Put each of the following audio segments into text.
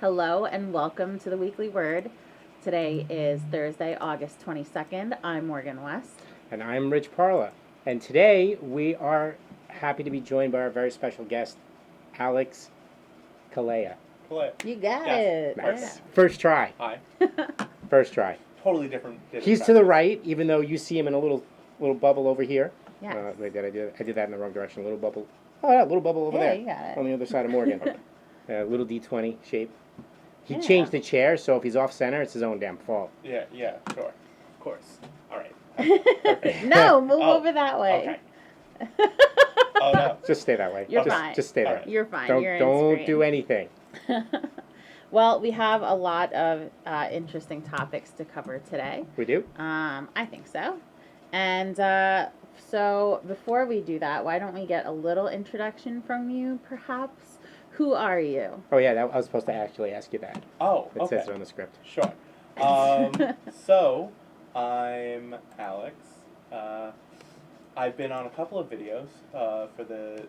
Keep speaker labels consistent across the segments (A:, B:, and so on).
A: Hello and welcome to the Weekly Word. Today is Thursday, August 22nd. I'm Morgan West.
B: And I'm Rich Parla. And today we are happy to be joined by our very special guest, Alex Calleia.
A: You got
C: Yes.
A: it.
B: Nice. First try.
C: Hi.
B: First try.
C: Totally different.
B: He's to the right, even though you see him in a little bubble over here.
A: Yes.
B: Wait, I did that in the wrong direction. A little bubble. Oh, yeah, a little bubble over there.
A: You got it.
B: On the other side of Morgan. Little D20 shape. He
A: Yeah.
B: changed the chair, so if he's off center, it's his own damn fault.
C: Yeah, sure. Of course. All right. Perfect.
A: No, move
C: Oh,
A: over that way.
C: Okay. Oh, no.
B: Just stay that way.
A: You're
B: just,
A: fine.
B: Just stay there.
C: Alright.
A: You're fine.
B: Don't
A: You're in
B: don't
A: screen.
B: do anything.
A: Well, we have a lot of interesting topics to cover today.
B: We do?
A: I think so. And so before we do that, why don't we get a little introduction from you, perhaps? Who are you?
B: Oh yeah, I was supposed to actually ask you that.
C: Oh,
B: It
C: okay.
B: says it on the script.
C: Sure. So, I'm Alex. I've been on a couple of videos for the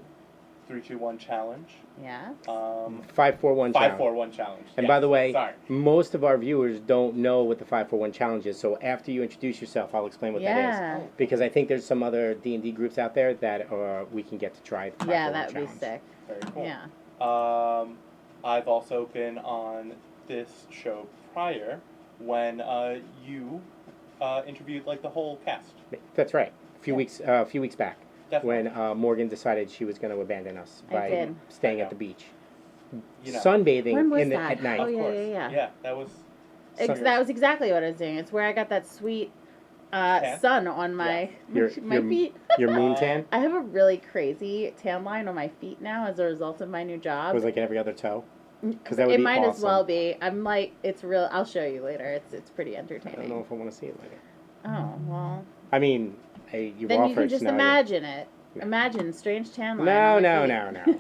C: 3-2-1 challenge.
A: Yeah.
B: 541 challenge.
C: 5-4-1 challenge.
B: And
C: Yes,
B: by the way,
C: sorry.
B: most of our viewers don't know what the 541 challenge is. So after you introduce yourself, I'll explain what that
A: Yeah.
B: is. Because I think there's some other D&D groups out there that we can get to try the 541
A: Yeah, that would be
B: challenge.
A: sick.
C: Very cool.
A: Yeah.
C: I've also been on this show prior when you interviewed like the whole cast.
B: That's right. A few weeks back,
C: Definitely.
B: when Morgan decided she was going to abandon us
A: I
B: by
A: did.
B: staying
C: I
B: at the
C: know.
B: beach,
C: You know.
B: sunbathing
A: When was that?
B: at night.
A: Oh,
C: Of
A: yeah,
C: course.
A: yeah.
C: Yeah, that was.
A: That was exactly what I was doing. It's where I got that sweet
C: Tan?
A: sun on my my feet.
B: Your moon tan
A: I have a really crazy tan line on my feet now as a result of my new job.
B: was like every other toe. Because that would
A: It
B: be
A: might
B: awesome.
A: as well be. I'm like, it's real. I'll show you later. It's pretty
B: I don't know
A: entertaining.
B: if I want to see it later.
A: Oh well.
B: I mean, hey, you've
A: Then
B: offered.
A: you can just
B: now
A: imagine it.
B: No.
A: Imagine strange tan line.
B: No,
A: on
B: no,
A: my
B: no,
A: feet.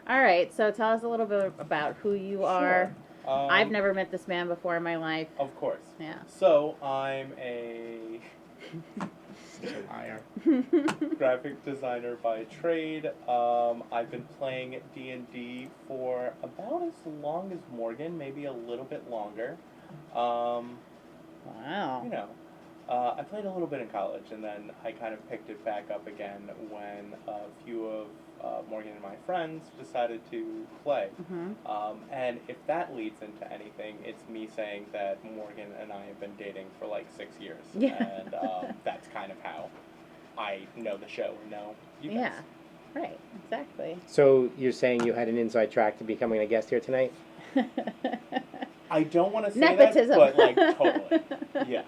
A: All right. So tell us a little bit about who you are.
C: Sure.
A: I've never met this man before in my life.
C: Of course.
A: Yeah.
C: So I'm a
B: Such a liar.
C: graphic designer by trade. I've been playing D&D for about as long as Morgan, maybe a little bit longer.
A: Wow.
C: You know, I played a little bit in college, and then I kind of picked it back up again when a few of Morgan and my friends decided to play.
A: Mhm.
C: And if that leads into anything, it's me saying that Morgan and I have been dating for like 6 years.
A: Yeah.
C: And that's kind of how I know the show and know you guys.
A: Yeah. Right. Exactly.
B: So you're saying you had an inside track to becoming a guest here tonight?
C: I don't want to say
A: Nepotism.
C: that, but like totally. Yeah.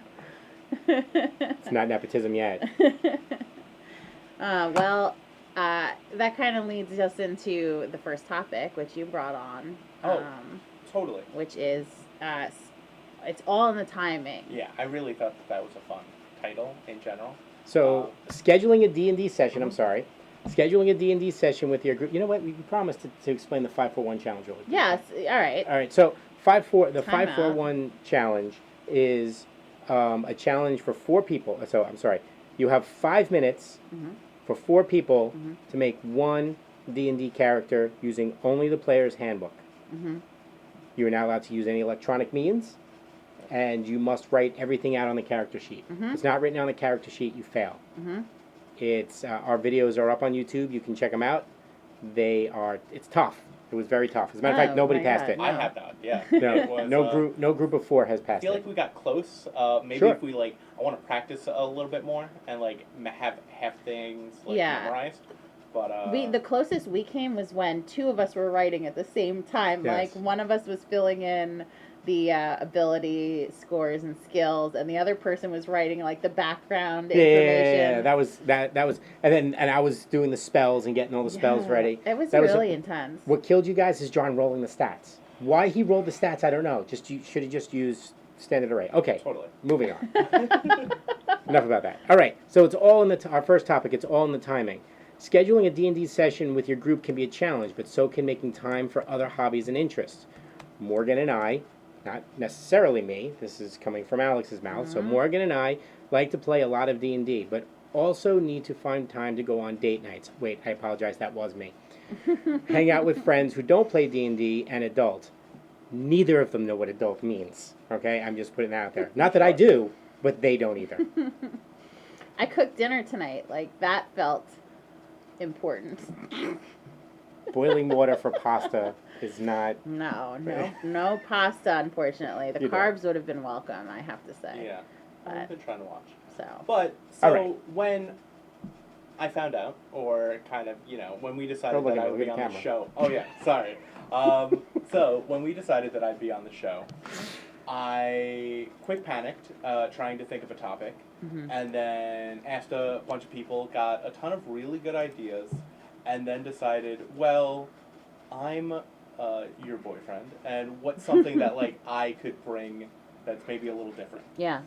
B: It's not nepotism yet.
A: Well, that kind of leads us into the first topic, which you brought on.
C: Oh. Totally.
A: Which is, it's all in the timing.
C: Yeah, I really thought that was a fun title in general.
B: So scheduling a D&D session. I'm sorry. Scheduling a D&D session with your group. You know what? We promised to explain the 541 challenge really quickly.
A: Yes. All right.
B: All right. So the
A: Time out.
B: 541 challenge is a challenge for 4 people. So I'm sorry. You have 5 minutes
A: Mhm.
B: for 4 people
A: Mhm.
B: to make one D&D character using only the player's handbook.
A: Mhm.
B: You are not allowed to use any electronic means, and you must write everything out on the character sheet.
A: Mhm.
B: If it's not written on the character sheet, you fail.
A: Mhm.
B: It's our videos are up on YouTube. You can check them out. It's tough. It was very tough. As a matter of fact,
A: Oh,
B: nobody
A: my
B: passed
A: God.
B: it.
C: I
A: No.
C: have not, yeah.
B: No,
C: It was,
B: no group of 4 has
C: I
B: passed
C: feel
B: it.
C: like we got close. Maybe
B: Sure.
C: if we I want to practice a little bit more and have things
A: Yeah.
C: memorized. But
A: The closest we came was when 2 of us were writing at the same time.
B: Yes.
A: Like one of us was filling in the ability scores and skills, and the other person was writing like the background information.
B: Yeah, that was, and I was doing the spells and getting all the spells
A: Yeah,
B: ready.
A: It was
B: That was
A: really intense.
B: What killed you guys is John rolling the stats. Why he rolled the stats, I don't know. You should have just used standard array. Okay,
C: totally.
B: moving on. Enough about that. All right, so it's all in our first topic. It's all in the timing. Scheduling a D&D session with your group can be a challenge, but so can making time for other hobbies and interests. Morgan and I, not necessarily me, this is coming from Alex's mouth, so Morgan and I like to play a lot of D&D, but also need to find time to go on date nights. Wait, I apologize, that was me. Hang out with friends who don't play D&D and adult. neither of them know what adult means. Okay, I'm just putting that out there. Not that I do, but they don't either.
A: I cooked dinner tonight. Like, that felt important.
B: Boiling water for pasta is not...
A: No pasta, unfortunately. The carbs would have been welcome, I have to say.
C: Yeah, I've been trying to watch.
A: So,
C: when I found out, or kind of, when we decided that I would be on the show. Oh, yeah, sorry. So, when we decided that I'd be on the show, I quick panicked, trying to think of a topic, and then asked a bunch of people, got a ton of really good ideas, and then decided, well, I'm your boyfriend, and what's something that, like, I could bring that's maybe a little different.
A: Yeah.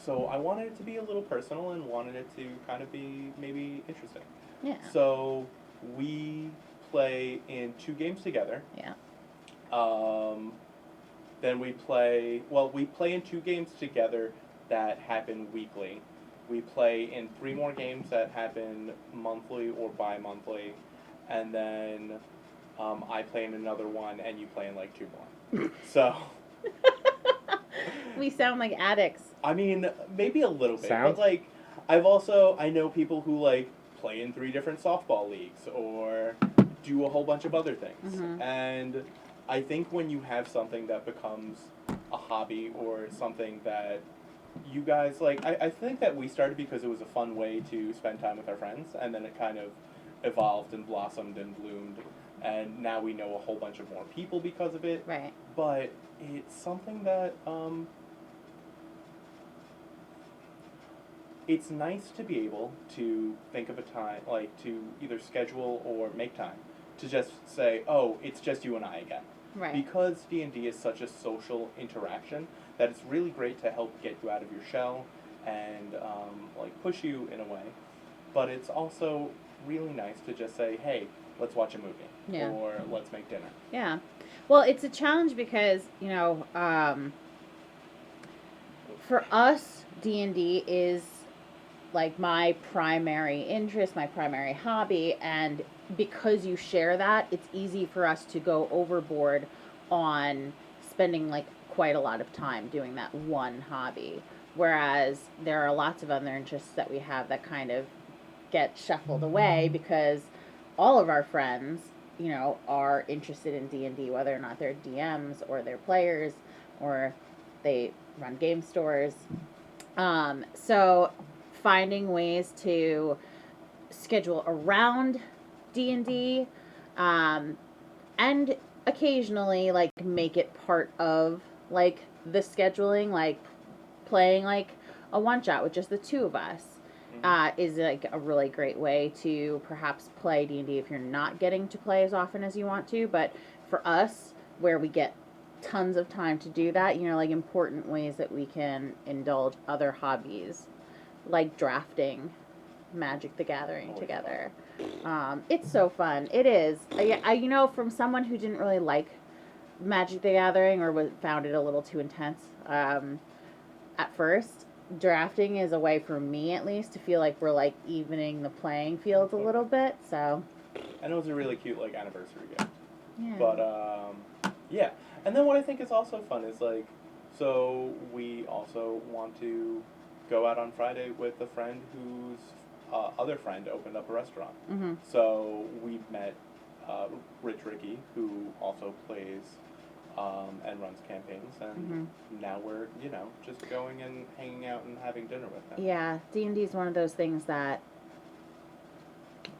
C: So I wanted it to be a little personal and wanted it to kind of be maybe interesting.
A: Yeah.
C: So we play in 2 games together.
A: Yeah.
C: Then we play in 2 games together that happen weekly. We play in 3 more games that happen monthly or bi-monthly. And then I play in another one and you play in like 2 more. So...
A: We sound like addicts.
C: I mean, maybe a little bit.
B: Sounds?
C: But, like, I know people who, like, play in 3 different softball leagues or do a whole bunch of other things. And I think when you have something that becomes a hobby or something that you guys, like, I think that we started because it was a fun way to spend time with our friends, and then it kind of evolved and blossomed and bloomed. And now we know a whole bunch of more people because of it.
A: Right.
C: But it's something that, it's nice to be able to think of a time, like, to either schedule or make time to just say, oh, it's just you and I again.
A: Right.
C: Because D&D is such a social interaction that it's really great to help get you out of your shell and, like, push you in a way. But it's also really nice to just say, hey, let's watch a movie.
A: Yeah.
C: Or let's make dinner.
A: Yeah. Well, it's a challenge because, for us, D&D is like my primary interest, my primary hobby, and because you share that, it's easy for us to go overboard on spending like quite a lot of time doing that one hobby. Whereas there are lots of other interests that we have that kind of get shuffled away because all of our friends, are interested in D&D, whether or not they're DMs or they're players or they run game stores. So finding ways to schedule around D&D, and occasionally like make it part of like the scheduling, like playing like a one shot with just the 2 of us. Is like a really great way to perhaps play D&D if you're not getting to play as often as you want to. But for us, where we get tons of time to do that, like important ways that we can indulge other hobbies, like drafting Magic the Gathering together. It's so fun. It is. I from someone who didn't really like Magic the Gathering or found it a little too intense at first, drafting is a way for me at least to feel like we're like evening the playing fields a little bit. So,
C: and it was a really cute like anniversary gift.
A: Yeah.
C: But yeah, and then what I think is also fun is like, so we also want to go out on Friday with a friend whose other friend opened up a restaurant. So we met Rich Ricky, who also plays and runs campaigns, and now we're, just going and hanging out and having dinner with him.
A: Yeah, D&D is one of those things that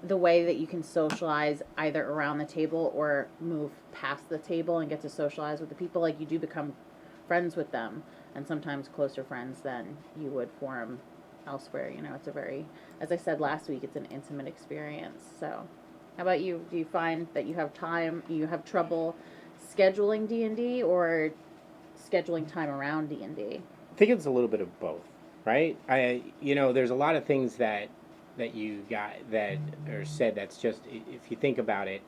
A: the way that you can socialize either around the table or move past the table and get to socialize with the people, like you do become friends with them, and sometimes closer friends than you would form elsewhere. It's a very, as I said last week, it's an intimate experience. So how about you? Do you find that you have trouble scheduling D&D or scheduling time around D&D?
B: I think it's a little bit of both, right? There's a lot of things that you got that are said that's just, if you think about it,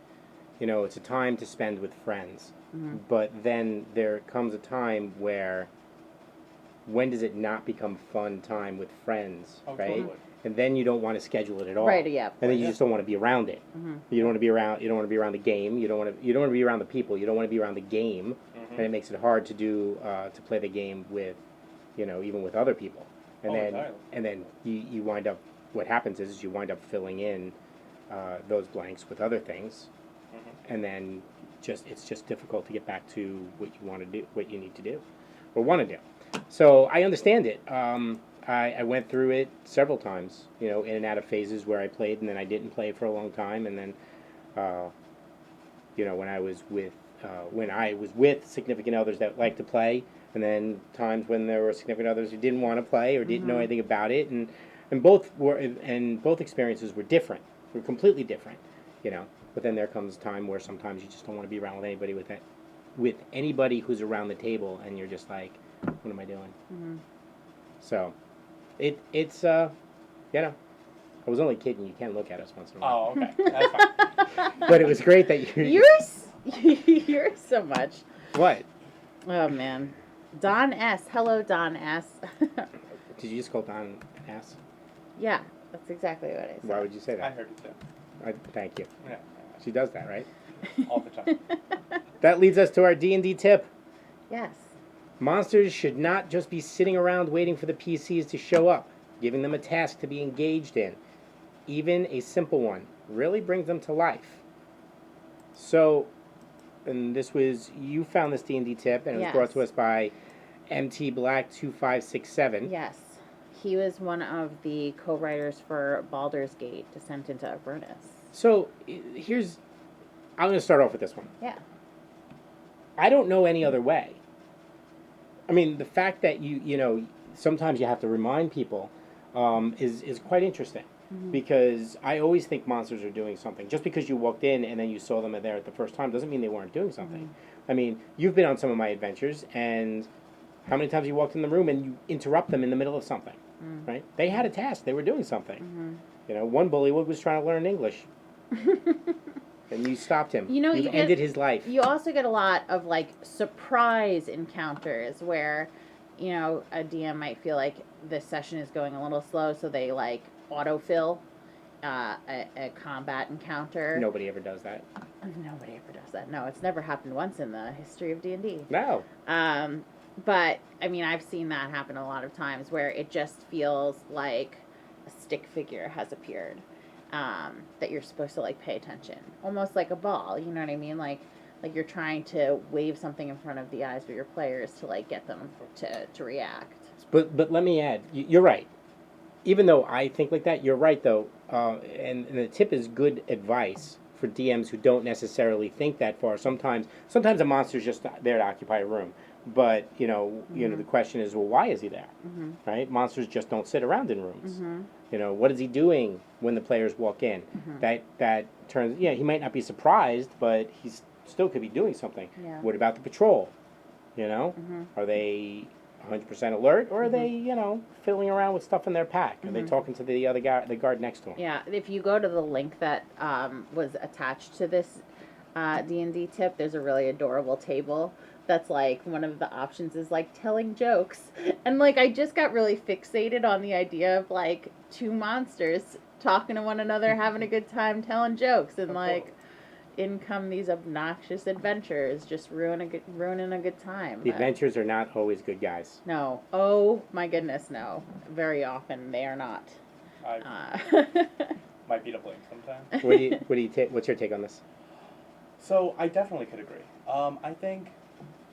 B: it's a time to spend with friends. But then there comes a time where, when does it not become fun time with friends, right?
C: Totally.
B: and then you don't want to schedule it at all.
A: Right. Yeah.
B: And then you just don't want to be around it.
A: Mm-hmm.
B: You don't want to be around. You don't want to be around the game. You don't want to be around the people. You don't want to be around the game, and it makes it hard to do to play the game with, even with other people. And then you wind up. What happens is you wind up filling in those blanks with other things, and then it's just difficult to get back to what you want to do, what you need to do, or want to do. So I understand it. I went through it several times, in and out of phases where I played and then I didn't play for a long time, and then, when I was with significant others that liked to play, and then times when there were significant others who didn't want to play or didn't know anything about it, and both experiences were different, were completely different, But then there comes a time where sometimes you just don't want to be around with anybody who's around the table, and you're just like, what am I doing? Mm-hmm. So, it's I was only kidding. You can look at us once in a while.
C: Oh, okay, that's fine.
B: But it was great that
A: you're so much.
B: What?
A: Oh man, Don S. Hello, Don S.
B: Did you just call Don S?
A: Yeah, that's exactly what I said.
B: Why would you say that?
C: I heard it too.
B: Thank you.
C: Yeah.
B: She does that, right?
C: All the time.
B: That leads us to our D&D tip.
A: Yes.
B: Monsters should not just be sitting around waiting for the PCs to show up. Giving them a task to be engaged in, even a simple one, really brings them to life. So, and you found this D&D tip, and it was brought to us by MT Black 2567.
A: Yes. He was one of the co-writers for Baldur's Gate, Descent into Avernus.
B: So, I'm going to start off with this one.
A: Yeah.
B: I don't know any other way. I mean, the fact that sometimes you have to remind people is quite interesting, because I always think monsters are doing something. Just because you walked in and then you saw them there at the first time doesn't mean they weren't doing something. I mean, you've been on some of my adventures, and how many times you walked in the room and you interrupt them in the middle of something, right? They had a task. They were doing something. One bullywug was trying to learn English. And you stopped him. You've ended his life.
A: You also get a lot of, surprise encounters where, a DM might feel like this session is going a little slow, so they, autofill a combat encounter.
B: Nobody ever does that.
A: Nobody ever does that. No, it's never happened once in the history of D&D.
B: No.
A: But, I've seen that happen a lot of times where it just feels like a stick figure has appeared. That you're supposed to pay attention, almost like a ball. You know what I mean? Like you're trying to wave something in front of the eyes of your players to get them to react.
B: But let me add, you're right. Even though I think like that, you're right though. And the tip is good advice for DMs who don't necessarily think that far. Sometimes a monster's just there to occupy a room. But the question is, well, why is he there? Right? Monsters just don't sit around in rooms. What is he doing when the players walk in? That turns. Yeah, he might not be surprised, but he still could be doing something.
A: Yeah.
B: What about the patrol? Are they 100% alert, or are they fiddling around with stuff in their pack? Are they talking to the other guy, the guard next to him?
A: Yeah. If you go to the link that was attached to this D&D tip, there's a really adorable table. That's one of the options is telling jokes, and I just got really fixated on the idea of two monsters talking to one another, having a good time, telling jokes, and in come these obnoxious adventurers, just ruining a good time.
B: The adventurers are not always good guys.
A: No, oh my goodness, no. Very often they are not.
C: Might be to blame sometimes.
B: What's your take on this?
C: So I definitely could agree. I think.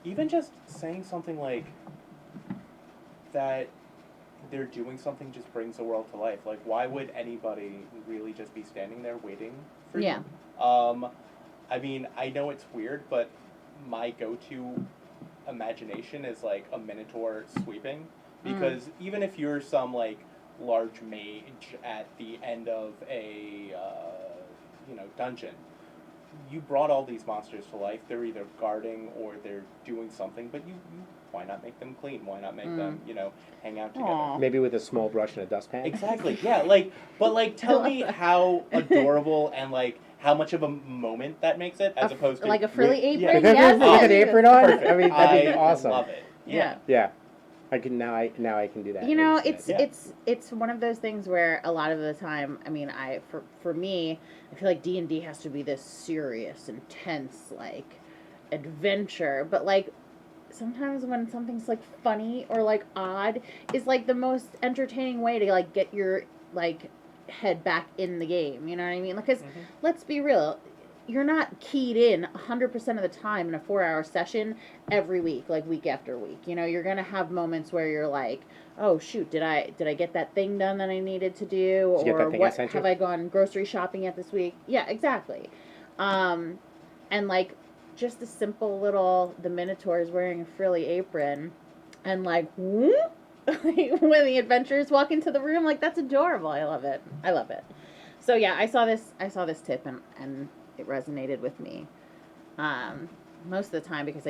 C: Even just saying something like that they're doing something just brings the world to life. Why would anybody really just be standing there waiting for you? I mean, I know it's weird, but my go-to imagination is a minotaur sweeping. Because even if you're some large mage at the end of a dungeon, you brought all these monsters to life. They're either guarding or they're doing something, but you why not make them clean? Why not make them, hang out together?
A: Aww.
B: Maybe with a small brush and a dustpan.
C: Exactly. Yeah. But tell me how adorable and how much of a moment that makes it, as opposed to
A: a frilly apron.
B: Yeah.
A: Yes.
B: With an apron on.
C: Perfect.
B: I mean, that'd be awesome.
C: I love it.
A: Yeah.
B: Yeah. I can now I can do that.
A: You know, it's one of those things where a lot of the time, I mean, for me, I feel like D&D has to be this serious, intense, like, adventure, but like sometimes when something's like funny or like odd is like the most entertaining way to like get your like head back in the game, you know what I mean? Because let's be real, you're not keyed in 100% of the time in a 4-hour session every week, like week after week. You know, you're gonna have moments where you're like, oh shoot, did I get that thing done that I needed to do, or what have I gone grocery shopping yet this week? Yeah, exactly. And like just a simple little, the Minotaur is wearing a frilly apron, and like, whoop, when the adventurers walk into the room, like that's adorable. I love it. So yeah, I saw this tip and it resonated with me most of the time because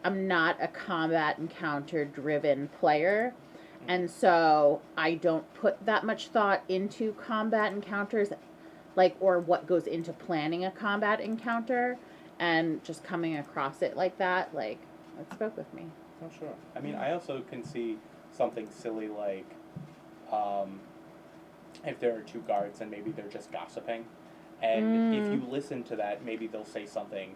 A: I'm not a combat encounter driven player, and so I don't put that much thought into combat encounters, like, or what goes into planning a combat encounter, and just coming across it like that, like, it spoke with me.
C: Oh, sure. I mean, I also can see something silly like if there are two guards and maybe they're just gossiping. And if you listen to that, maybe they'll say something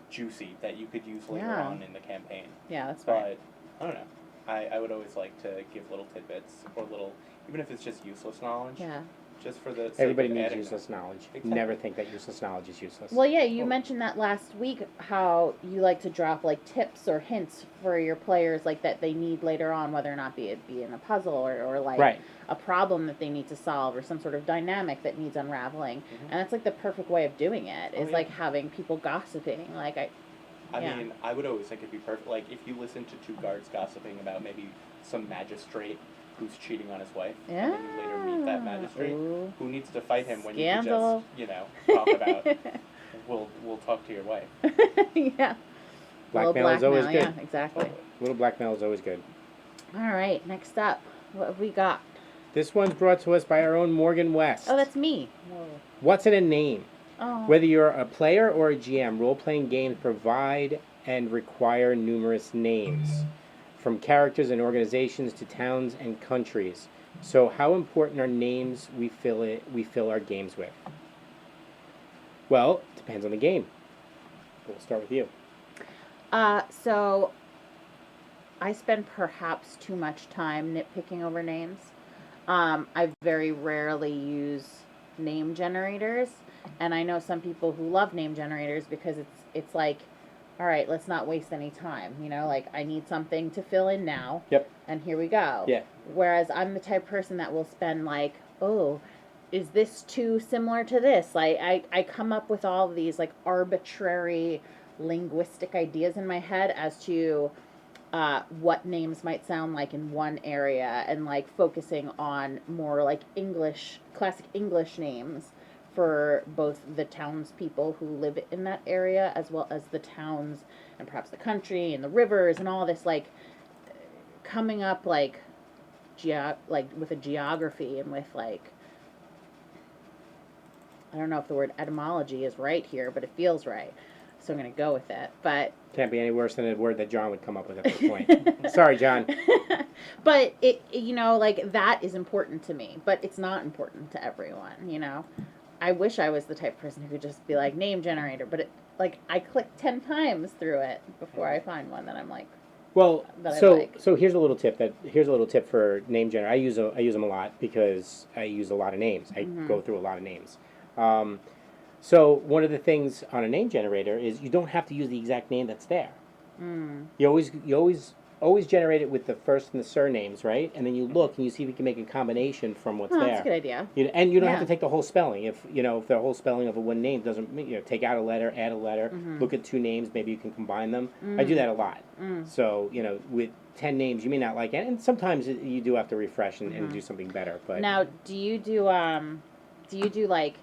C: juicy that you could use later on in the campaign.
A: Yeah, that's right.
C: But, I don't know. I would always like to give little tidbits or little, even if it's just useless knowledge.
A: Yeah.
C: Just for the sake
B: Everybody
C: of
B: needs useless knowledge.
C: Exactly.
B: Never think that useless knowledge is useless.
A: Well, yeah, you mentioned that last week, how you like to drop like tips or hints for your players, like that they need later on, whether or not it be in a puzzle or like a problem that they need to solve or some sort of dynamic that needs unraveling. And that's like the perfect way of doing it is like having people gossiping. Like
C: I mean, I would always think it'd be perfect. Like if you listen to two guards gossiping about maybe some magistrate who's cheating on his wife, and then you later meet that magistrate who needs to fight him when you can just, you know, talk about, we'll talk to your wife.
A: Yeah.
B: Blackmail is always good.
A: Yeah, exactly.
B: Little blackmail is always good.
A: All right, next up, what have we got?
B: This one's brought to us by our own Morgan West.
A: Oh, that's me. Whoa.
B: What's in a name?
A: Oh.
B: Whether you're a player or a GM, role-playing games provide and require numerous names, from characters and organizations to towns and countries. So how important are names we fill our games with? Well, it depends on the game. We'll start with you.
A: So I spend perhaps too much time nitpicking over names. I very rarely use name generators, and I know some people who love name generators because it's like, all right, let's not waste any time. You know, like I need something to fill in now.
B: Yep.
A: And here we go.
B: Yeah.
A: Whereas I'm the type of person that will spend like, oh, is this too similar to this? Like I come up with all of these like arbitrary linguistic ideas in my head as to what names might sound like in one area, and like focusing on more like classic English names for both the townspeople who live in that area as well as the towns and perhaps the country and the rivers and all this, like coming up like with a geography and with like, I don't know if the word etymology is right here, but it feels right. So I'm going to go with it. But
B: can't be any worse than a word that John would come up with at this point. Sorry, John.
A: But it, you know, like that is important to me, but it's not important to everyone, you know. I wish I was the type of person who could just be like name generator, but it, like I click 10 times through it before I find one that I'm like.
B: Well, so here's a little tip for name generator. I use them a lot because I use a lot of names. I go through a lot of names. So one of the things on a name generator is you don't have to use the exact name that's there. You always generate it with the first and the surnames, right? And then you look and you see if you can make a combination from what's there.
A: That's a good idea.
B: And you don't have to take the whole spelling. If the whole spelling of a one name doesn't, take out a letter, add a letter, look at two names, maybe you can combine them. I do that a lot. So, with 10 names, you may not like it, and sometimes you do have to refresh and do something better. But
A: now, do you do like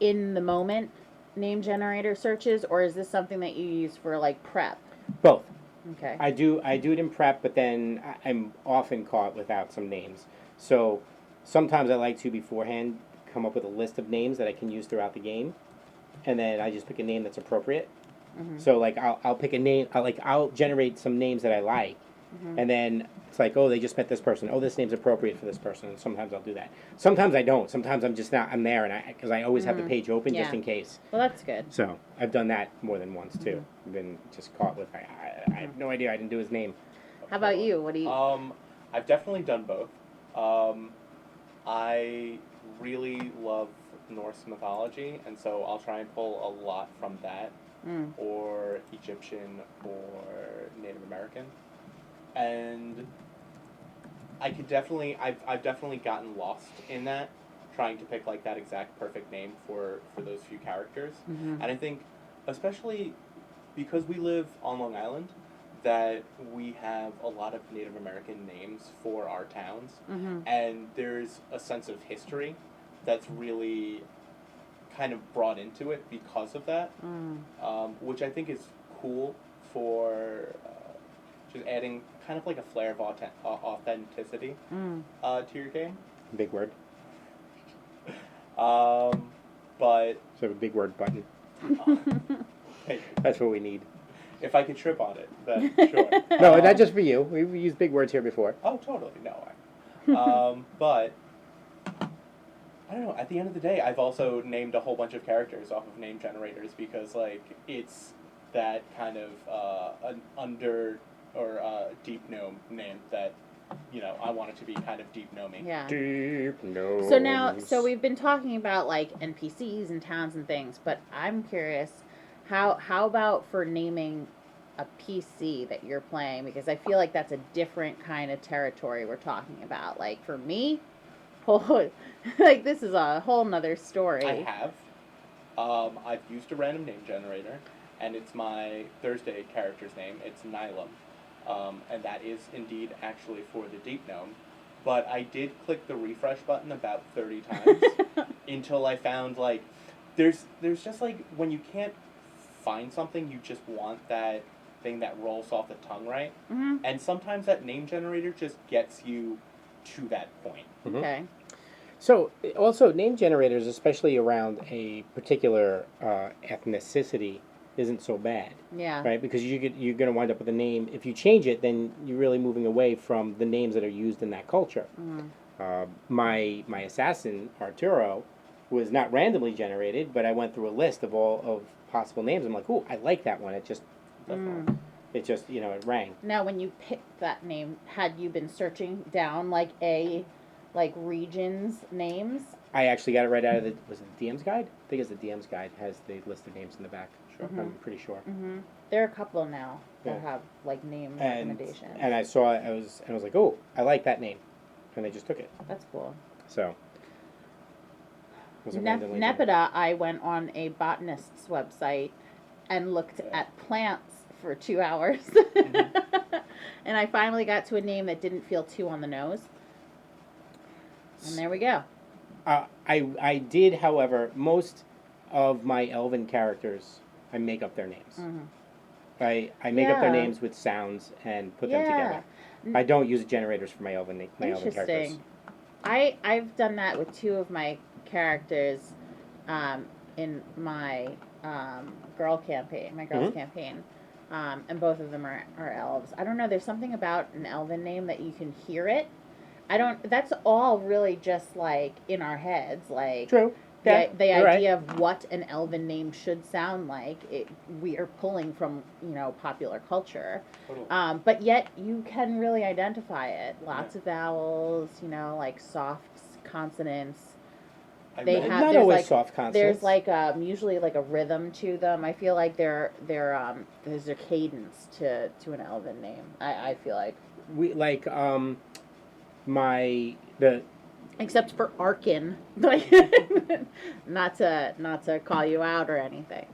A: in the moment name generator searches, or is this something that you use for like prep?
B: Both.
A: Okay.
B: I do it in prep, but then I'm often caught without some names. So sometimes I like to beforehand come up with a list of names that I can use throughout the game, and then I just pick a name that's appropriate. So like I'll pick a name. I'll generate some names that I like, And then it's like, oh, they just met this person. Oh, this name's appropriate for this person. And sometimes I'll do that. Sometimes I don't. Sometimes I'm just not. I'm there, and because I always have the page open just in case.
A: Well, that's good.
B: So I've done that more than once too. I've been just caught with. I have no idea. I didn't do his name.
A: How about you? What do you?
C: I've definitely done both. I really love Norse mythology, and so I'll try and pull a lot from that, or Egyptian, or Native American, and I could definitely, I've definitely gotten lost in that, trying to pick like that exact perfect name for those few characters, and I think, especially because we live on Long Island, that we have a lot of Native American names for our towns, and there's a sense of history that's really kind of brought into it because of that, which I think is cool for just adding kind of like a flair of authenticity to your game.
B: Big word.
C: But
B: So a big word button.
C: hey,
B: That's what we need.
C: if I could trip on it, then sure.
B: No, not just for you. We've used big words here before.
C: Oh, totally. No, but I don't know. At the end of the day, I've also named a whole bunch of characters off of name generators because, like, it's that kind of an under or deep gnome name that, you know, I want it to be kind of deep gnoming.
A: Yeah.
B: Deep nose.
A: So we've been talking about like NPCs and towns and things, but I'm curious, how about for naming a PC that you're playing? Because I feel like that's a different kind of territory we're talking about. Like for me, like this is a whole nother story.
C: I have. I've used a random name generator, and it's my Thursday character's name. It's Nylum. And that is indeed actually for the Deep Gnome. But I did click the refresh button about 30 times until I found, like, there's just, like, when you can't find something, you just want that thing that rolls off the tongue, right? And sometimes that name generator just gets you to that point.
A: Okay.
B: So, also, name generators, especially around a particular ethnicity, isn't so bad.
A: Yeah.
B: Right? Because you're going to wind up with a name. If you change it, then you're really moving away from the names that are used in that culture. My assassin, Arturo, was not randomly generated, but I went through a list of all of possible names. I'm like, ooh, I like that one. It just, it rang.
A: Now, when you picked that name, had you been searching down like regions names?
B: I actually got it right out of was it the DM's guide? I think it's the DM's guide has the list of names in the back. I'm pretty sure.
A: There are a couple now that have like name recommendations.
B: And I saw it. I was like, oh, I like that name, and I just took it.
A: That's cool.
B: So.
A: Nepeta, I went on a botanist's website and looked at plants for 2 hours, and I finally got to a name that didn't feel too on the nose. And there we go.
B: I did, however, most of my elven characters, I make up their names. I make up their names with sounds and put them together. I don't use generators for my elven characters.
A: I've done that with two of my characters in my girls campaign, and both of them are elves. I don't know, there's something about an elven name that you can hear it. That's all really just like in our heads, like
B: True.
A: the idea of what an elven name should sound like. We are pulling from popular culture, but yet you can really identify it. Lots of vowels, like soft consonants.
B: Not always soft consonants.
A: There's like usually like a rhythm to them. I feel like there's a cadence to an elven name. I feel like
B: we like
A: except for Arkin, not to call you out or anything.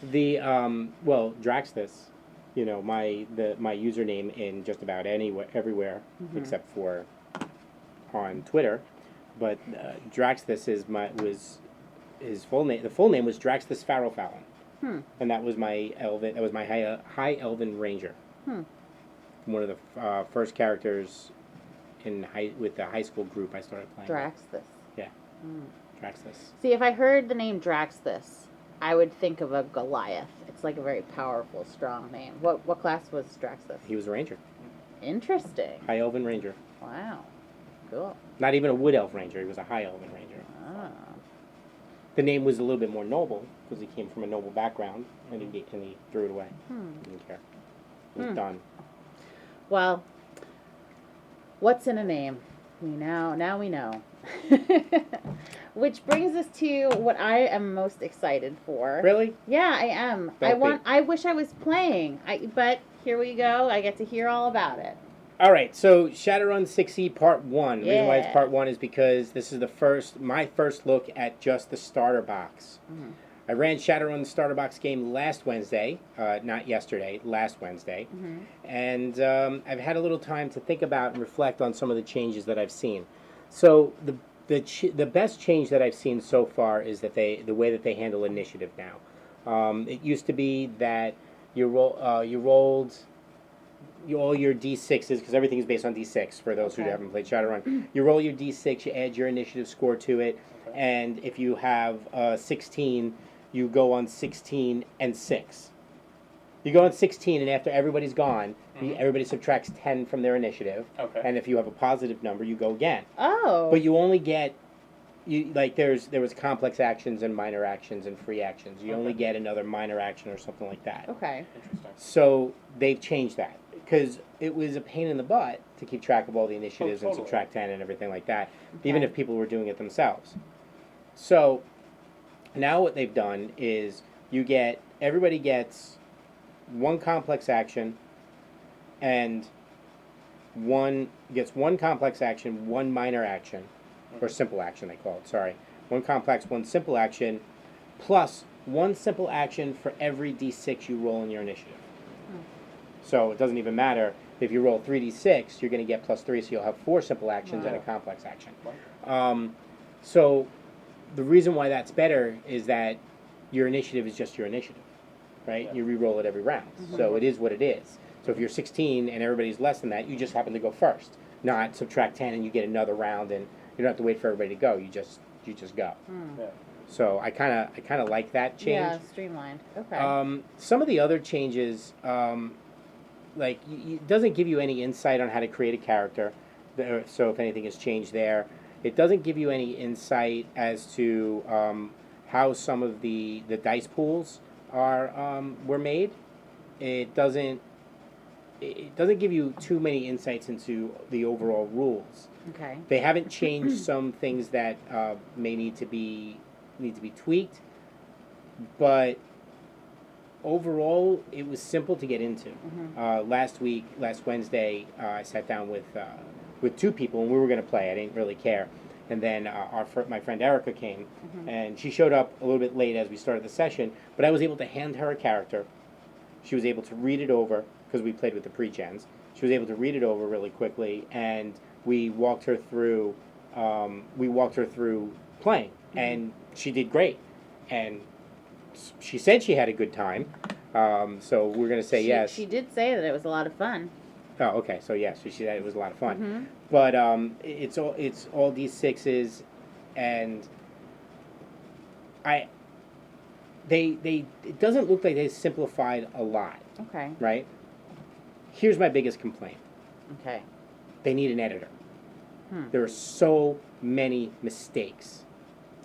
B: Draxthus, my username in just about everywhere except for on Twitter, but Draxthus was his full name. The full name was Draxthus Farrowfallon, and that was my elven. That was my high elven ranger. One of the first characters with the high school group I started playing.
A: Draxthus.
B: Yeah. Draxthus.
A: See, if I heard the name Draxthus, I would think of a Goliath. It's like a very powerful, strong name. What class was Straxus?
B: He was a ranger.
A: Interesting.
B: High Elven ranger.
A: Wow. Cool.
B: Not even a wood elf ranger. He was a high Elven ranger.
A: Ah.
B: The name was a little bit more noble because he came from a noble background, and he threw it away. He didn't care. It was done.
A: Well, what's in a name? Now we know. Which brings us to what I am most excited for.
B: Really?
A: Yeah, I am.
B: Don't
A: I wish I was playing. But here we go. I get to hear all about it.
B: All right, so Shadowrun 6e Part 1. The reason why it's
A: Yeah.
B: Part 1 is because this is my first look at just the starter box.
A: Mhm.
B: I ran Shadowrun the starter box game last Wednesday, not yesterday, last Wednesday.
A: Mhm.
B: And I've had a little time to think about and reflect on some of the changes that I've seen. So the best change that I've seen so far is that the way that they handle initiative now. It used to be that you rolled all your d6s, because everything is based on d6 for those who haven't played Shadowrun. You roll your d6, you add your initiative score to it, and if you have 16, you go on 16 and 6. You go on 16, and after everybody's gone, everybody subtracts 10 from their initiative.
C: Okay.
B: And if you have a positive number, you go again.
A: Oh.
B: But you only get there was complex actions and minor actions and free actions. You only get another minor action or something like that.
A: Okay.
C: Interesting.
B: So they've changed that because it was a pain in the butt to keep track of all the initiatives and subtract 10 and everything like that, even if people were doing it themselves. So now what they've done is everybody gets one complex action and one complex action, one minor action, or simple action they call it, sorry. One complex, one simple action, plus one simple action for every d6 you roll in your initiative. So it doesn't even matter if you roll 3d6, you're going to get plus 3, so you'll have 4 simple actions and a complex action. So the reason why that's better is that your initiative is just your initiative, right? You re-roll it every round. So it is what it is. So if you're 16 and everybody's less than that, you just happen to go first, not subtract 10 and you get another round and you don't have to wait for everybody to go. You just go.
C: Yeah.
B: So I kind of like that change.
A: Yeah, streamlined. Okay.
B: Some of the other changes, it doesn't give you any insight on how to create a character. So if anything has changed there, it doesn't give you any insight as to how some of the dice pools were made. It doesn't give you too many insights into the overall rules.
A: Okay.
B: They haven't changed some things that may need to be tweaked, but overall, it was simple to get into. Last Wednesday, I sat down with 2 people, and we were going to play. I didn't really care. And then my friend Erica came, and she showed up a little bit late as we started the session, but I was able to hand her a character. She was able to read it over, because we played with the pre-gens. She was able to read it over really quickly, and we walked her through playing, and she did great. And she said she had a good time, so we're going to say yes.
A: She did say that it was a lot of fun.
B: Oh, okay. So yes, she said it was a lot of fun. But it's all d6s, and it doesn't look like they simplified a lot.
A: Okay.
B: Right? Here's my biggest complaint.
A: Okay.
B: They need an editor. There are so many mistakes,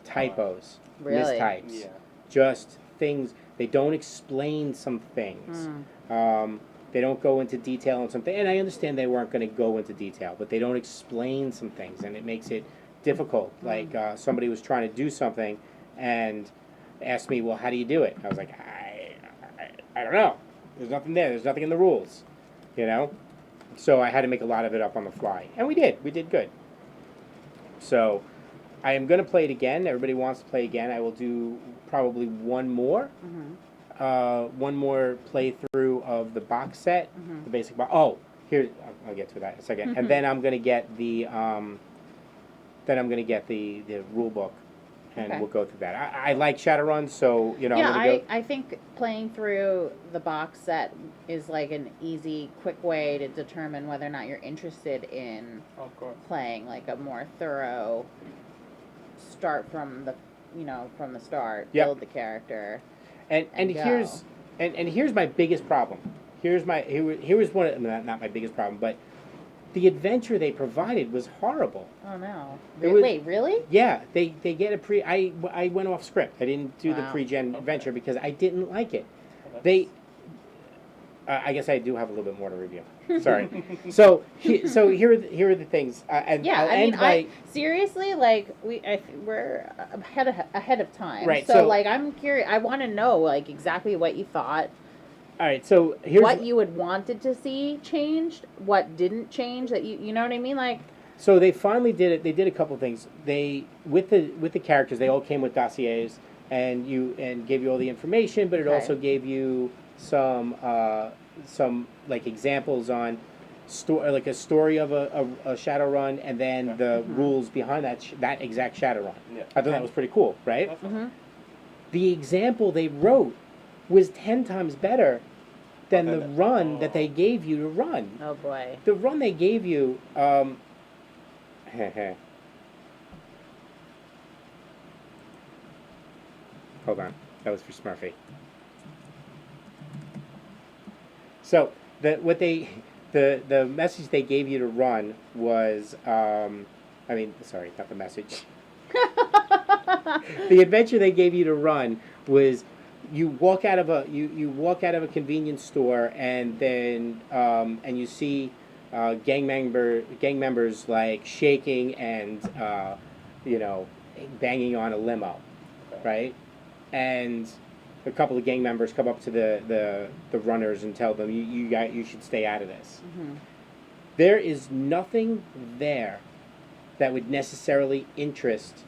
B: typos,
A: Really?
B: mistypes,
C: Yeah.
B: just things. They don't explain some things. They don't go into detail on something. And I understand they weren't going to go into detail, but they don't explain some things, and it makes it difficult. Like somebody was trying to do something and asked me, well, how do you do it? I was like, I don't know. There's nothing there. There's nothing in the rules, you know? So I had to make a lot of it up on the fly. And we did. We did good. So I am going to play it again. Everybody wants to play again. I will do probably one more. One more playthrough of the box set, the basic box. Oh, here, I'll get to that in a second. And then I'm going to get the rule book, and we'll go through that. I like Shadowrun, so I'm going to go.
A: I think playing through the box set is like an easy, quick way to determine whether or not you're interested in playing like a more thorough start from the from the start,
B: Yep.
A: build the character.
B: And here's my biggest problem. Here was one of, not my biggest problem, but the adventure they provided was horrible.
A: Oh no!
B: Wait,
A: really?
B: Yeah, they get a pre. I went off script. I didn't do the pre-gen adventure because I didn't like it. I guess I do have a little bit more to review. Sorry. So here are the things.
A: Seriously, like we're ahead of time.
B: Right.
A: So like I'm curious. I want to know like exactly what you thought.
B: All right. So here's
A: what you had wanted to see changed. What didn't change that you know what I mean? Like.
B: So they finally did it. They did a couple things. They with the characters, they all came with dossiers and gave you all the information, but it also gave you some like examples on like a story of a Shadowrun, and then the rules behind that exact Shadowrun. Yeah. I thought that was pretty cool, right? Mm-hmm. The example they wrote was 10 times better than the run that they gave you to run.
A: Oh boy!
B: The run they gave you. Hold on, that was for Smurfy. So the message they gave you to run was sorry, not the message. The adventure they gave you to run was you walk out of a convenience store, and then and you see gang members like shaking and banging on a limo, right? And a couple of gang members come up to the runners and tell them you should stay out of this. Mm-hmm. There is nothing there that would necessarily interest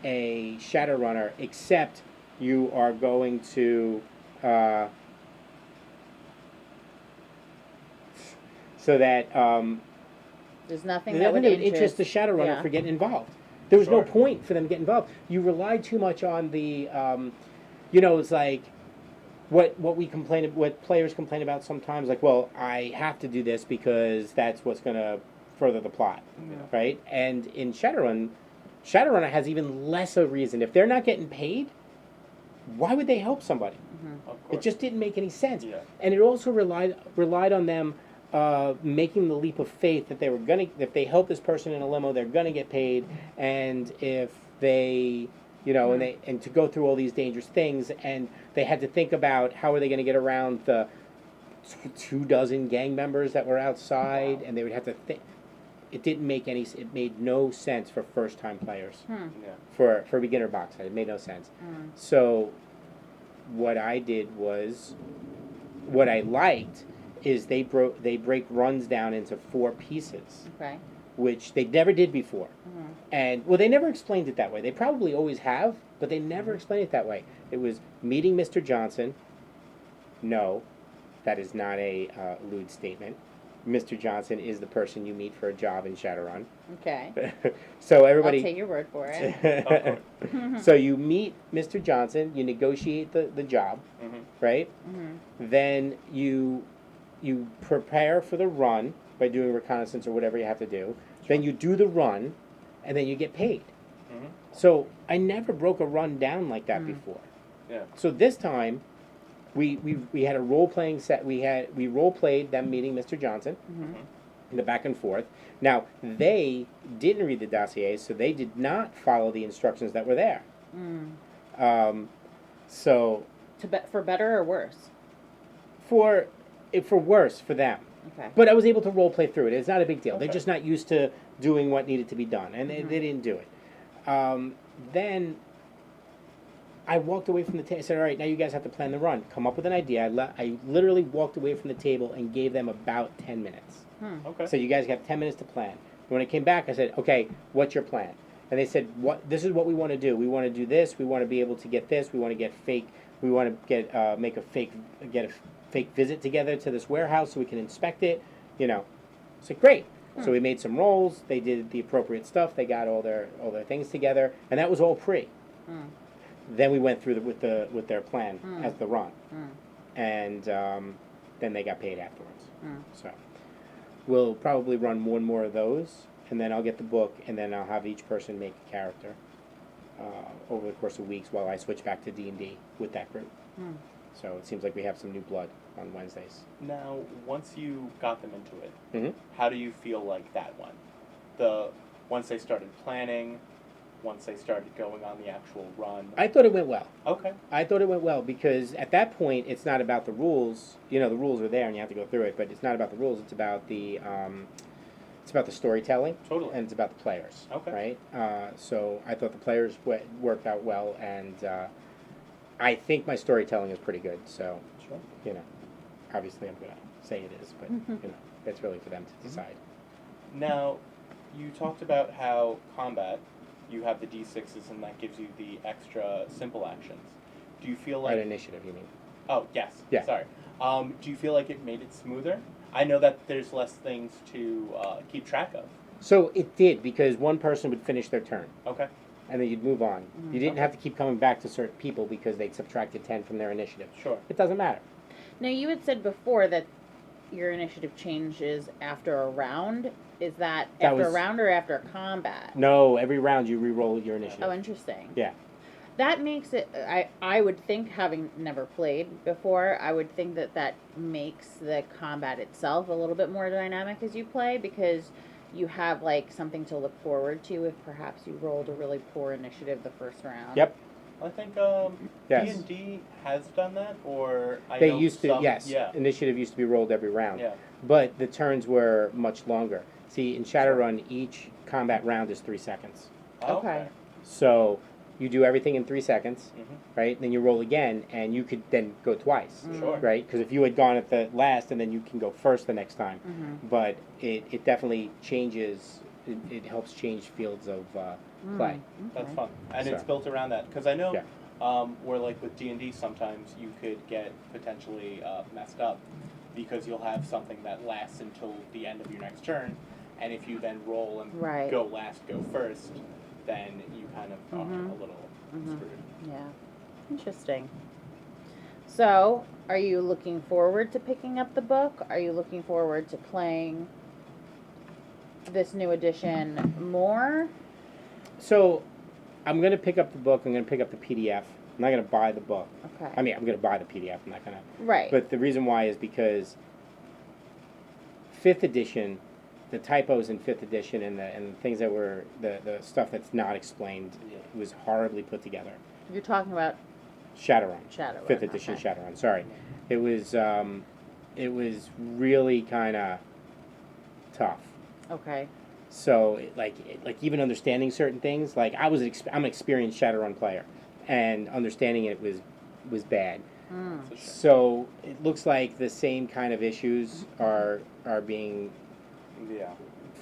B: a Shadowrunner except you are going to so that
A: there's nothing that would interest
B: the Shadowrunner for getting involved. There was no point for them to get involved. You relied too much on the it's like what players complain about sometimes, like, well, I have to do this because that's what's going to further the plot, right? And in Shadowrunner has even less of a reason. If they're not getting paid, why would they help somebody? Mm-hmm. It just didn't make any sense. Yeah. And it also relied on them making the leap of faith that if they help this person in a limo, they're gonna get paid, and if they and to go through all these dangerous things, and they had to think about how are they going to get around the 24 gang members that were outside, and they would have to think. It made no sense for first-time players. For beginner box set, it made no sense. So what I did was, what I liked is they break runs down into 4 pieces. Okay. Which they never did before. Mm-hmm. And, they never explained it that way. They probably always have, but they never explained it that way. It was meeting Mr. Johnson. No, that is not a lewd statement. Mr. Johnson is the person you meet for a job in Shadowrun. Okay. So everybody...
A: I'll take your word for it.
B: So you meet Mr. Johnson, you negotiate the job, right? Mm-hmm. Then you prepare for the run by doing reconnaissance or whatever you have to do. Then you do the run, and then you get paid. Mm-hmm. So I never broke a run down like that before. Yeah. So this time, we had a role playing set. We role played them meeting Mr. Johnson, in the back and forth. Now they didn't read the dossiers, so they did not follow the instructions that were there. So
A: for better or worse?
B: For worse for them. Okay. But I was able to role play through it. It's not a big deal. Okay. They're just not used to doing what needed to be done, and they didn't do it. Then I walked away from the table. I said, all right, now you guys have to plan the run. Come up with an idea. I literally walked away from the table and gave them about 10 minutes. Okay. So you guys have 10 minutes to plan. When I came back, I said, okay, what's your plan? And they said, this is what we want to do. We want to do this. We want to be able to get this. We want to get fake. We want to get a fake visit together to this warehouse so we can inspect it. It's like, great. So we made some rolls. They did the appropriate stuff. They got all their things together, and that was all pre. Then we went through with their plan as the run, and then they got paid afterwards. So we'll probably run one more of those, and then I'll get the book, and then I'll have each person make a character. over the course of weeks while I switch back to D&D with that group. So it seems like we have some new blood on Wednesdays.
C: Now, once you got them into it,
B: Mm-hmm.
C: how do you feel like that went? Once they started planning, once they started going on the actual run?
B: I thought it went well.
C: Okay.
B: I thought it went well because at that point it's not about the rules. You know, the rules are there and you have to go through it, but it's not about the rules. It's about the storytelling.
C: Totally.
B: And it's about the players.
C: Okay.
B: Right. So I thought the players worked out well, and I think my storytelling is pretty good. So,
C: Sure.
B: you know, obviously I'm gonna say it is, but you know, that's really for them to decide.
C: Now, you talked about how combat, you have the D6s and that gives you the extra simple actions. Do you feel like...
B: Right, initiative, you mean?
C: Oh, yes.
B: Yeah.
C: Sorry. Do you feel like it made it smoother? I know that there's less things to keep track of.
B: So it did, because one person would finish their turn.
C: Okay.
B: And then you'd move on. You didn't have to keep coming back to certain people because they'd subtracted 10 from their initiative.
C: Sure.
B: It doesn't matter.
A: Now, you had said before that your initiative changes after a round. Is that after a round or after a combat?
B: No, every round you re-roll your initiative.
A: Oh, interesting.
B: Yeah.
A: That makes it, I would think, having never played before, I would think that makes the combat itself a little bit more dynamic as you play, because you have, like, something to look forward to if perhaps you rolled a really poor initiative the first round.
B: Yep.
C: I think
B: Yes.
C: D&D has done that, or I
B: They
C: know
B: used to,
C: some,
B: yes.
C: Yeah.
B: Initiative used to be rolled every round.
C: Yeah.
B: But the turns were much longer. See, in Shadowrun, each combat round is 3 seconds.
A: Okay.
B: So you do everything in 3 seconds,
C: Mm-hmm.
B: right? Then you roll again, and you could then go twice,
C: Sure.
B: right? Because if you had gone at the last, and then you can go first the next time.
A: Mm-hmm.
B: But it definitely changes, it helps change fields of play.
C: That's fun. And it's
B: So.
C: built around that. Because I know
B: Yeah.
C: where, like, with D&D, sometimes you could get potentially messed up because you'll have something that lasts until the end of your next turn. And if you then roll and go last, go first, then you kind of are a little screwed.
A: Yeah. Interesting. So, are you looking forward to picking up the book? Are you looking forward to playing this new edition more?
B: So I'm going to pick up the book. I'm going to pick up the PDF. I'm not going to buy the book.
A: Okay.
B: I mean, I'm going to buy the PDF. I'm not going to.
A: Right.
B: But the reason why is because 5th edition, the typos in 5th edition and the things that were, the stuff that's not explained was horribly put together.
A: You're talking about
B: Shadowrun. 5th
A: Shadowrun,
B: edition
A: okay.
B: Shadowrun. Sorry. It was really kind of tough.
A: Okay.
B: So, like even understanding certain things, like I'm an experienced Shadowrun player, and understanding it was bad. So it looks like the same kind of issues are being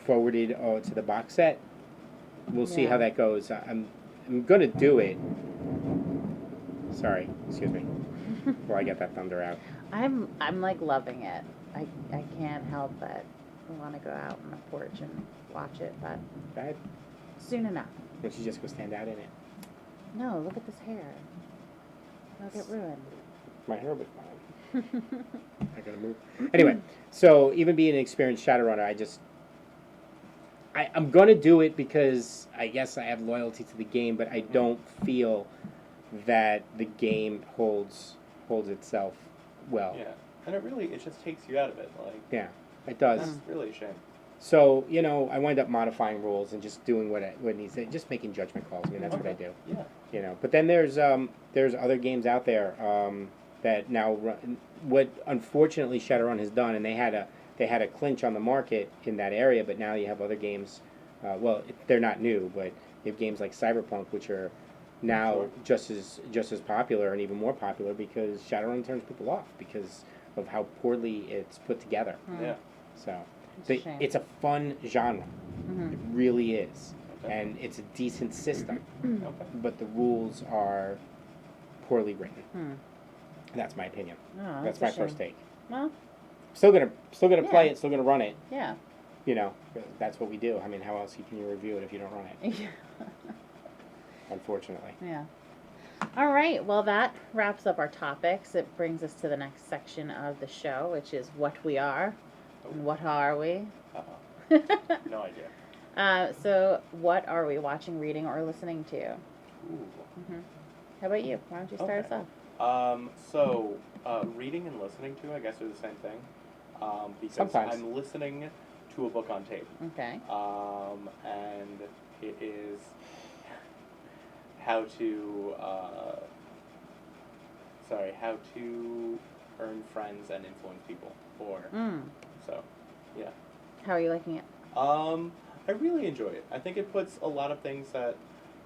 B: forwarded to the box set. We'll see how that goes. I'm gonna do it. Sorry, excuse me. While I get that thunder out.
A: I'm like loving it. I can't help but want to go out on the porch and watch it, but
B: Go ahead.
A: soon enough.
B: Don't you just go stand out in it?
A: No, look at this hair. It'll get ruined.
B: My hair will be fine. I gotta move. Anyway, so even being an experienced Shadowrunner, I'm gonna do it because I guess I have loyalty to the game, but I don't feel that the game holds itself well.
C: Yeah, and it just takes you out of it. Like,
B: Yeah, it does.
C: That's really a shame.
B: So, I wind up modifying rules and just doing what needs to, just making judgment calls. I mean, that's what I do.
C: Yeah.
B: But then there's other games out there that now run. What unfortunately Shadowrun has done, and they had a clinch on the market in that area, but now you have other games. They're not new, but you have games like Cyberpunk, which are now just as popular and even more popular because Shadowrun turns people off because of how poorly it's put together.
C: Yeah.
B: So
A: It's a
B: a fun genre. It really is.
C: Okay.
B: And it's a decent system.
C: Okay.
B: But the rules are poorly written. That's my opinion.
A: Oh,
B: That's
A: a
B: my
A: shame.
B: first take.
A: Well,
B: Still gonna play
A: Yeah.
B: it, still gonna run it.
A: yeah.
B: That's what we do. I mean, how else can you review it if you don't run it? Unfortunately.
A: Yeah. All right. Well, that wraps up our topics. It brings us to the next section of the show, which is what we are. And what are we?
C: No idea.
A: So, what are we watching, reading, or listening to?
C: Ooh.
A: How about you? Why don't you start us off?
C: So, reading and listening to, I guess, are the same thing. Because
B: Sometimes.
C: I'm listening to a book on tape.
A: Okay.
C: And it is how to earn friends and influence people. So, yeah.
A: How are you liking it?
C: I really enjoy it. I think it puts a lot of things that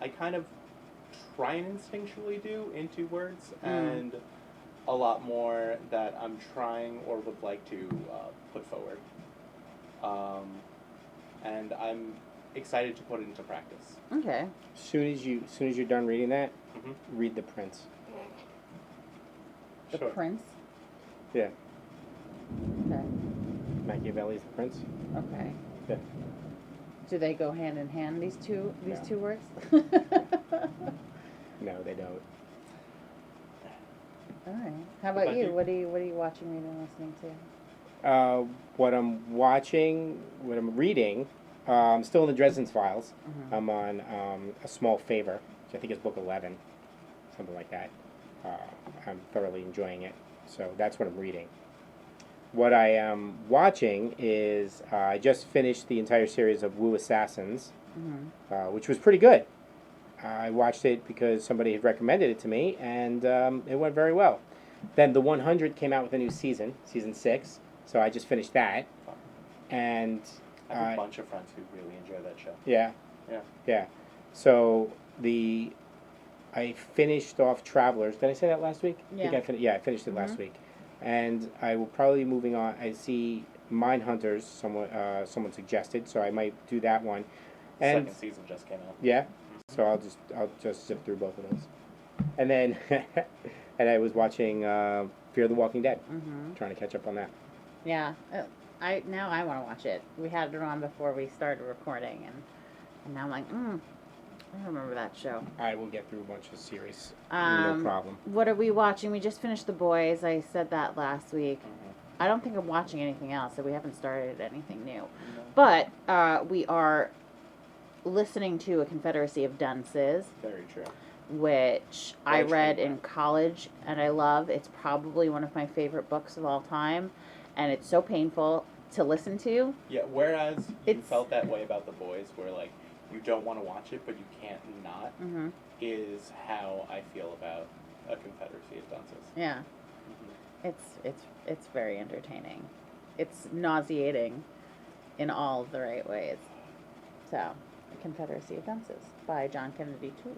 C: I kind of try and instinctually do into words, and a lot more that I'm trying or would like to put forward. And I'm excited to put it into practice.
A: Okay.
B: As soon as you're done reading that, read The Prince.
A: The Prince?
B: Yeah.
A: Okay.
B: Machiavelli's The Prince.
A: Okay.
B: Yeah.
A: Do they go hand in hand, these two words?
B: No, they don't.
A: All right. How about you? What are you watching, reading, listening to?
B: What I'm reading, I'm still in the Dresden Files. I'm on A Small Favor, which I think is book 11, something like that. I'm thoroughly enjoying it, so that's what I'm reading. What I am watching is I just finished the entire series of Wu Assassins, which was pretty good. I watched it because somebody had recommended it to me, and it went very well. Then The 100 came out with a new season 6, so I just finished that. And
C: I have a bunch of friends who really enjoy that show.
B: Yeah.
C: Yeah.
B: Yeah. So I finished off Travelers. Did I say that last week?
A: Yeah.
B: I finished it last week. And I will probably be moving on. I see Mindhunters, someone suggested, so I might do that one. And
C: second season just came out.
B: Yeah. So I'll just zip through both of those. And then and I was watching Fear the Walking Dead. Trying to catch up on that.
A: Yeah. I want to watch it. We had it on before we started recording, and now I'm like, I remember that show.
B: I will get through a bunch of series. No problem.
A: What are we watching? We just finished The Boys. I said that last week. I don't think I'm watching anything else, so we haven't started anything new. But we are listening to A Confederacy of Dunces.
C: Very true.
A: Which I read in college, and I love. It's probably one of my favorite books of all time, and it's so painful to listen to.
C: Yeah, whereas you felt that way about The Boys, where like you don't want to watch it, but you can't not, is how I feel about A Confederacy of Dunces.
A: Yeah. It's very entertaining. It's nauseating in all of the right ways. So, A Confederacy of Dunces by John Kennedy Toole.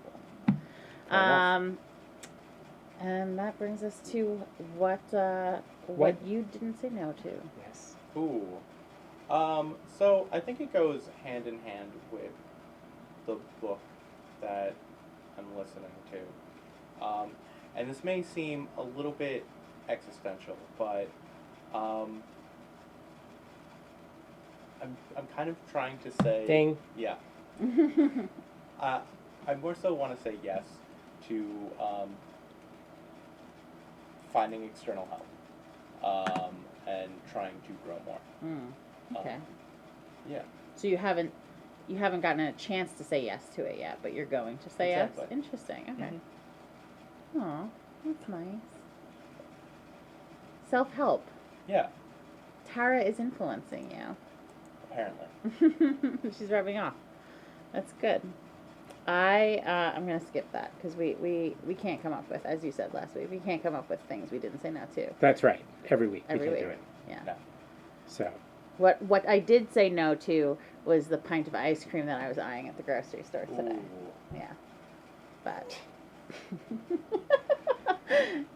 A: And that brings us to what you didn't say no to.
B: Yes.
C: Ooh. So I think it goes hand in hand with the book that I'm listening to. And this may seem a little bit existential, but I'm kind of trying to say...
B: Ding.
C: Yeah. I more so want to say yes to finding external help and trying to grow more.
A: Okay.
C: Yeah.
A: So you haven't gotten a chance to say yes to it yet, but you're going to say yes? Interesting. Okay. Aw, that's nice. Self-help.
C: Yeah.
A: Tara is influencing you.
C: Apparently.
A: She's rubbing off. That's good. I'm going to skip that because we can't come up with, as you said last week, we can't come up with things we didn't say no to.
B: That's right. Every week.
A: Every week.
B: Do it.
A: Yeah.
C: No.
B: So.
A: What I did say no to was the pint of ice cream that I was eyeing at the grocery store today.
C: Ooh.
A: Yeah. But.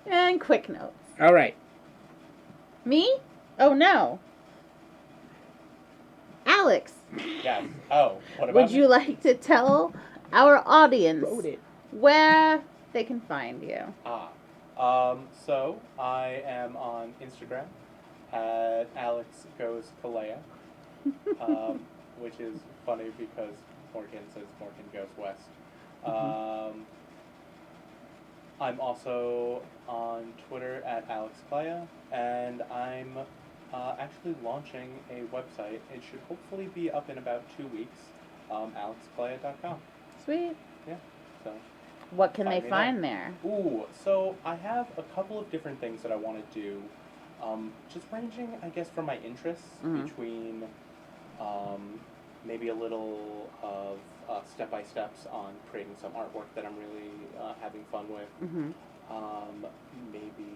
A: And quick notes.
B: All right.
A: Me? Oh, no. Alex.
C: Yes. Oh, what about
A: Would you like to tell our audience where they can find you?
C: So I am on Instagram at Alex Goes Calleia, which is funny because Morgan says Morgan Goes West. I'm also on Twitter at Alex Calleia, and I'm actually launching a website. It should hopefully be up in about 2 weeks. AlexCalleia.com.
A: Sweet.
C: Yeah. So
A: What can they find there?
C: Ooh, so I have a couple of different things that I want to do, just ranging, I guess, from my interests between maybe a little of step-by-steps on creating some artwork that I'm really having fun with, maybe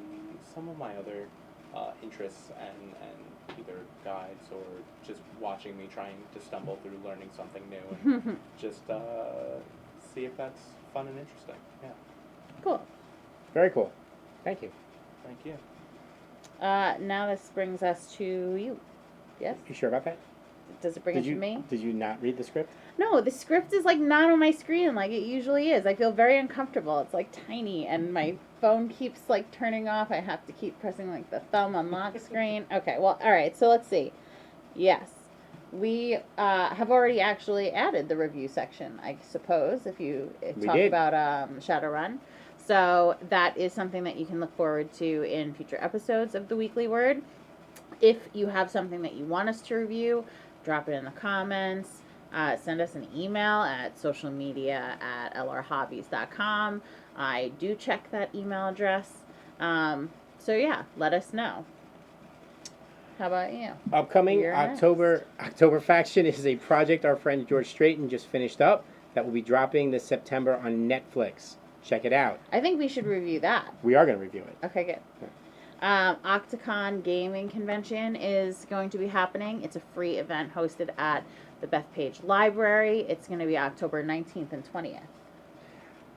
C: some of my other interests and either guides or just watching me trying to stumble through learning something new and just see if that's fun and interesting. Yeah.
A: Cool.
B: Very cool. Thank you.
C: Thank you.
A: Now this brings us to you. Yes?
B: You sure about that?
A: Does it bring it to me?
B: Did you not read the script?
A: No, the script is like not on my screen like it usually is. I feel very uncomfortable. It's like tiny and my phone keeps like turning off. I have to keep pressing like the thumb on lock screen. Okay, well, all right, so let's see. Yes. We have already actually added the review section, I suppose, if you talk about Shadowrun. So that is something that you can look forward to in future episodes of the Weekly Word. If you have something that you want us to review, drop it in the comments. Send us an email at socialmedia@lrhobbies.com. I do check that email address. So yeah, let us know. How about you?
B: Upcoming October Faction is a project our friend George Strayton just finished up that will be dropping this September on Netflix. Check it out.
A: I think we should review that.
B: We are going to review it.
A: Okay, good. Yeah. Octocon Gaming Convention is going to be happening. It's a free event hosted at the Bethpage Library. It's going to be October 19th and 20th.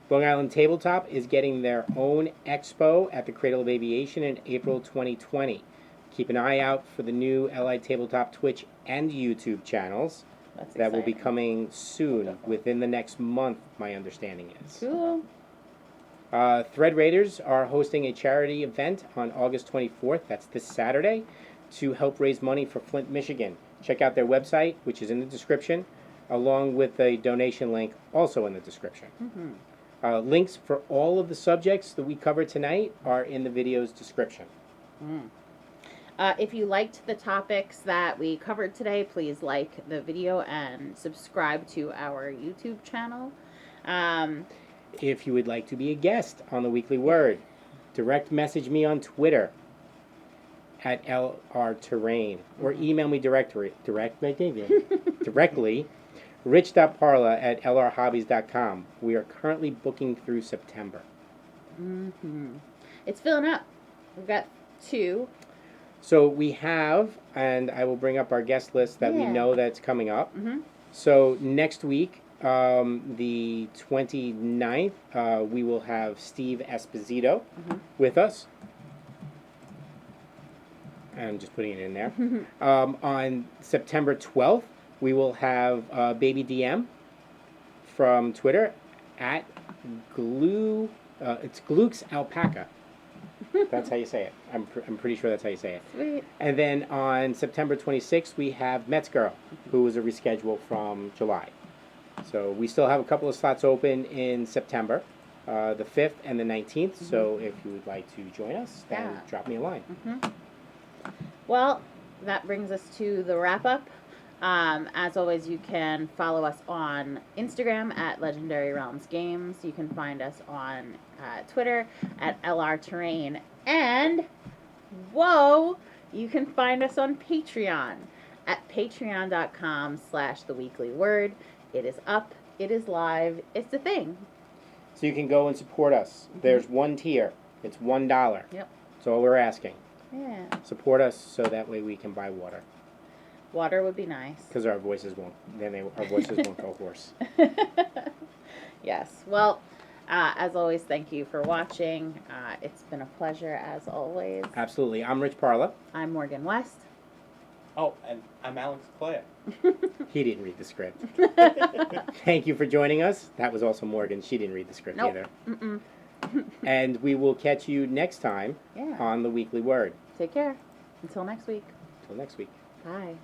B: Long Island Tabletop is getting their own expo at the Cradle of Aviation in April 2020. Keep an eye out for the new LI Tabletop Twitch and YouTube channels. That will be coming soon, within the next month, my understanding is.
A: Cool.
B: Thread Raiders are hosting a charity event on August 24th, that's this Saturday, to help raise money for Flint, Michigan. Check out their website, which is in the description, along with a donation link also in the description. Links for all of the subjects that we covered tonight are in the video's description.
A: If you liked the topics that we covered today, please like the video and subscribe to our YouTube channel.
B: If you would like to be a guest on the Weekly Word, direct message me on Twitter at LRTerrain or email me directly, rich.parla@lrhobbies.com. We are currently booking through September.
A: It's filling up. We've got 2.
B: So we have, and I will bring up our guest list that we know that's coming up. So next week, the 29th, we will have Steve Esposito with us. I'm just putting it in there. On September 12th, we will have Baby DM from Twitter at it's Glukes Alpaca. That's how you say it. I'm pretty sure that's how you say it.
A: Sweet.
B: And then on September 26th, we have Mets Girl, who was a reschedule from July. So we still have a couple of slots open in September, the 5th and the 19th. So if you would like to join us, then drop me a line.
A: Well, that brings us to the wrap-up. As always, you can follow us on Instagram at Legendary Realms Games. You can find us on Twitter at LRTerrain. And, you can find us on Patreon at patreon.com/theweeklyword. It is up. It is live. It's a thing.
B: So you can go and support us. There's one tier. It's $1.
A: Yep.
B: That's all we're asking.
A: Yeah.
B: Support us so that way we can buy water.
A: Water would be nice.
B: Because our voices won't go hoarse.
A: Yes. Well, as always, thank you for watching. It's been a pleasure as always.
B: Absolutely. I'm Rich Parla.
A: I'm Morgan West.
C: Oh, and I'm Alex Calleia.
B: He didn't read the script. Thank you for joining us. That was also Morgan. She didn't read the script either. And we will catch you next time on the Weekly Word.
A: Take care. Until next week.
B: Until next week.
A: Bye.